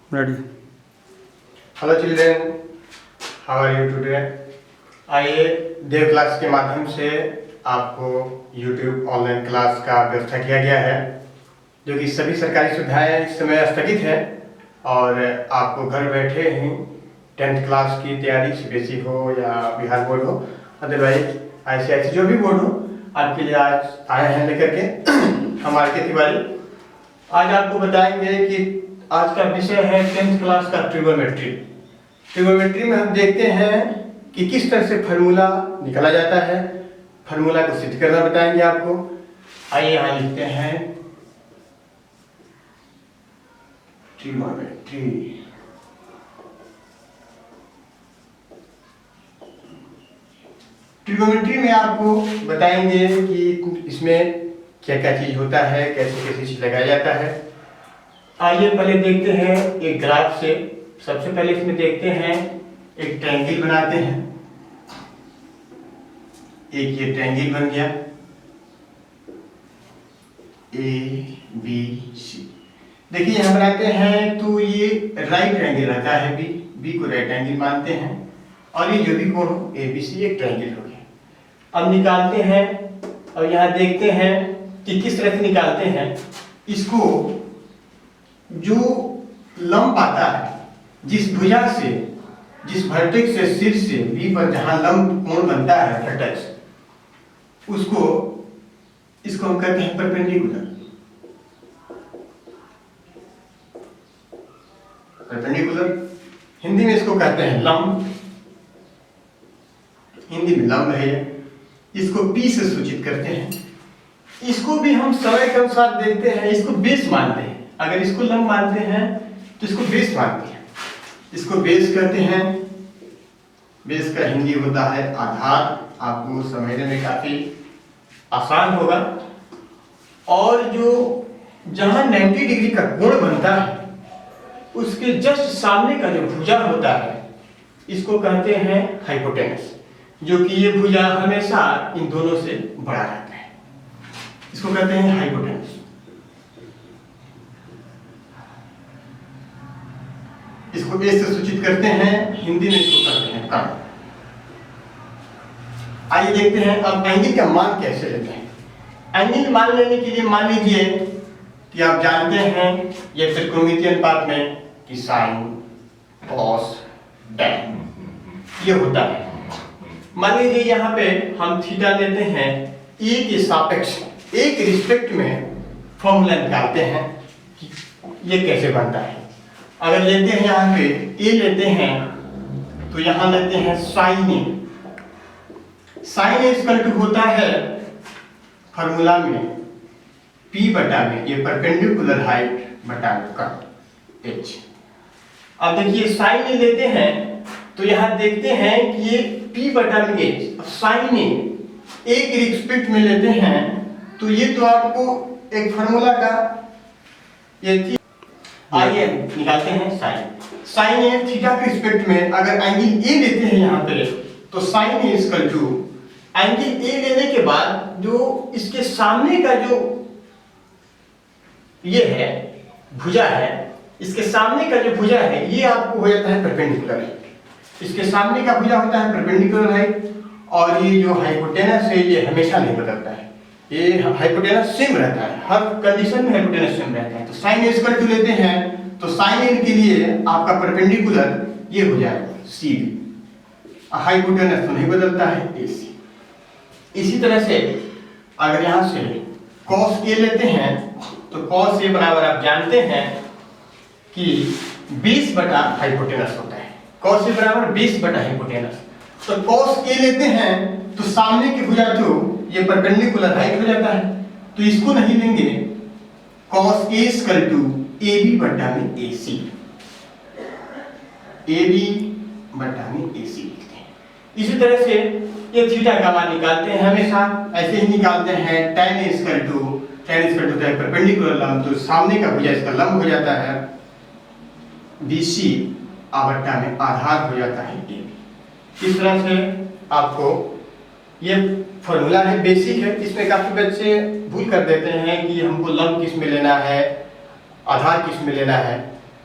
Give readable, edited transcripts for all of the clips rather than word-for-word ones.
Ready. Hello children, how are you today. आइए देव class के माध्यम से आपको यूट्यूब ऑनलाइन क्लास का व्यवस्था किया गया है, जो कि सभी सरकारी सुविधाएं इस समय स्थगित है और आपको घर बैठे ही 10th क्लास की तैयारी सीबीएसई हो या बिहार बोर्ड हो, अदरवाइज आईसीआईसी जो भी बोर्ड हो, आपके लिए आज आए हैं लेकर के हम आर.के. तिवारी। आज आपको बताएंगे कि आज का विषय है 10th क्लास का ट्रिगोनोमेट्री। ट्रिगोनोमेट्री में हम देखते हैं कि किस तरह से फार्मूला निकाला जाता है, फार्मूला को सिद्ध करना बताएंगे आपको। आइए यहाँ लिखते हैं ट्रिगोनोमेट्री। ट्रिगोनोमेट्री में आपको बताएंगे कि इसमें क्या क्या चीज होता है, कैसे कैसे चीज लगाया जाता है। आइए पहले देखते हैं एक ग्राफ से। सबसे पहले इसमें देखते हैं एक ट्रायंगल बनाते हैं। एक ये ट्रायंगल बन गया ABC। देखिए यहाँ बनाते हैं तो ये राइट ट्रायंगल रहता है, बी को राइट एंगल मानते हैं और ये जो भी कोण हो ABC एक ट्रायंगल हो गया। अब निकालते हैं और यहाँ देखते हैं कि किस तरह से निकालते हैं। इसको जो लंब आता है, जिस भुजा से, जिस वर्टेक्स से शीर्ष से बी पर जहां लंब कोण बनता है वर्टेक्स, उसको इसको हम कहते हैं परपेंडिकुलर। परपेंडिकुलर हिंदी में इसको कहते हैं लंब, हिंदी में लंब है। इसको पी से सूचित करते हैं। इसको भी हम समय के अनुसार देखते हैं, इसको बेस मानते हैं। अगर इसको लंब मानते हैं तो इसको बेस मानते हैं। इसको बेस कहते हैं। बेस का हिंदी होता है आधार। आपको समझने में काफी आसान होगा। और जो जहां 90 डिग्री का कोण बनता है उसके जस्ट सामने का जो भुजा होता है इसको कहते हैं हाइपोटेनस, जो कि ये भुजा हमेशा इन दोनों से बड़ा रहता है। इसको कहते हैं हाइपोटेनस। इसको ए से सूचित करते हैं, हिंदी में इसको कहते हैं कण। आइए देखते हैं अब एंगल का मान कैसे लेते हैं। एंगल मान लेने के लिए मान लीजिए कि आप जानते हैं ये त्रिकोणमितीय अनुपात में कि साइन, कॉस, टैन ये होता है। मान लीजिए यहाँ पे हम थीटा लेते हैं, ए के सापेक्ष, ए के रिस्पेक्ट में फॉर्मूला निकालते हैं कि ये कैसे बनता है। अगर लेते हैं यहाँ पे ए लेते हैं तो यहाँ लेते हैं sine A. Sine A equal to होता है फार्मूला में P बटा में ये परपेंडिकुलर हाइट बटा कण H। अब देखिए साइन ए लेते हैं तो यहाँ देखते हैं कि ये P बटा में H। साइन ए के रिस्पेक्ट में लेते हैं तो ये तो आपको एक फार्मूला का ये आइए निकालते हैं साइन ए थीटा के रिस्पेक्ट में। अगर एंगल ए लेते हैं यहाँ पे तो sine A equal to angle A लेने के बाद जो इसके सामने का जो ये है भुजा है, इसके सामने का जो भुजा है ये आपको हो जाता है परपेंडिकुलर हाइट। इसके सामने का भुजा होता है परपेंडिकुलर हाइट और ये जो हाइपोटेनस है ये हमेशा नहीं बदलता है। ये हाइपोटेनस सेम रहता है, हर कंडीशन में हाइपोटेनस सेम रहता है। तो साइन ए इक्वल टू लेते हैं तो साइन ए के लिए आपका परपेंडिकुलर ये हो जाएगा सीबी। हाइपोटेनस तो नहीं बदलता है एसी। इसी तरह से अगर यहाँ से कॉस ए लेते हैं तो कॉस ए बराबर आप जानते हैं कि 20 बटा हाइपोटेनस होता है। कॉस ए बराबर 20 बटा हाइपोटेनस। तो कॉस ए लेते हैं तो सामने की भुजा जो ये परपेंडिकुलर हाइट हो जाता है, तो इसको नहीं लेंगे। cos A equal to AB बटा में AC। AB बटा में AC लिखते हैं। इसी तरह से ये थीटा का मान निकालते हैं, हमेशा ऐसे ही निकालते हैं। tan A इक्वल टू होता है परपेंडिकुलर लंब, तो सामने का भुजा इसका लंब हो जाता है BC बटा में आधार हो जाता है AB। इस तरह से आपको ये फॉर्मूला है, बेसिक है। इसमें काफी बच्चे भूल कर देते हैं कि हमको लंब किस में लेना है, आधार किस में लेना है।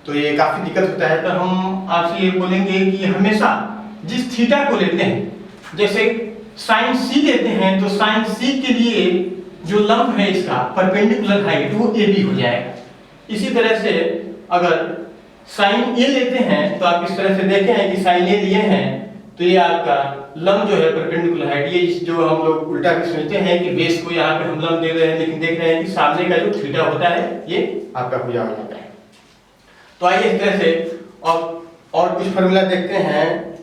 तो ये काफी दिक्कत होता है। तो हम आपसे ये बोलेंगे कि हमेशा जिस थीटा को लेते हैं, जैसे साइन सी लेते हैं, तो साइन सी के लिए जो लंब है इसका परपेंडिकुलर हाइट वो ए बी हो जाएगा। इसी तरह से अगर साइन ए लेते हैं तो आप इस तरह से देखे हैं कि साइन ए लिए हैं, तो ये आपका लंब जो है परपेंडिकुलर हाइट, ये जो हम लोग उल्टा भी सोचते हैं कि बेस को यहाँ पे हम लंब दे रहे हैं, लेकिन देख रहे हैं कि सामने का जो थीटा होता है ये आपका भुजा हो जाता है। तो आइए इस तरह से और कुछ फॉर्मूला देखते हैं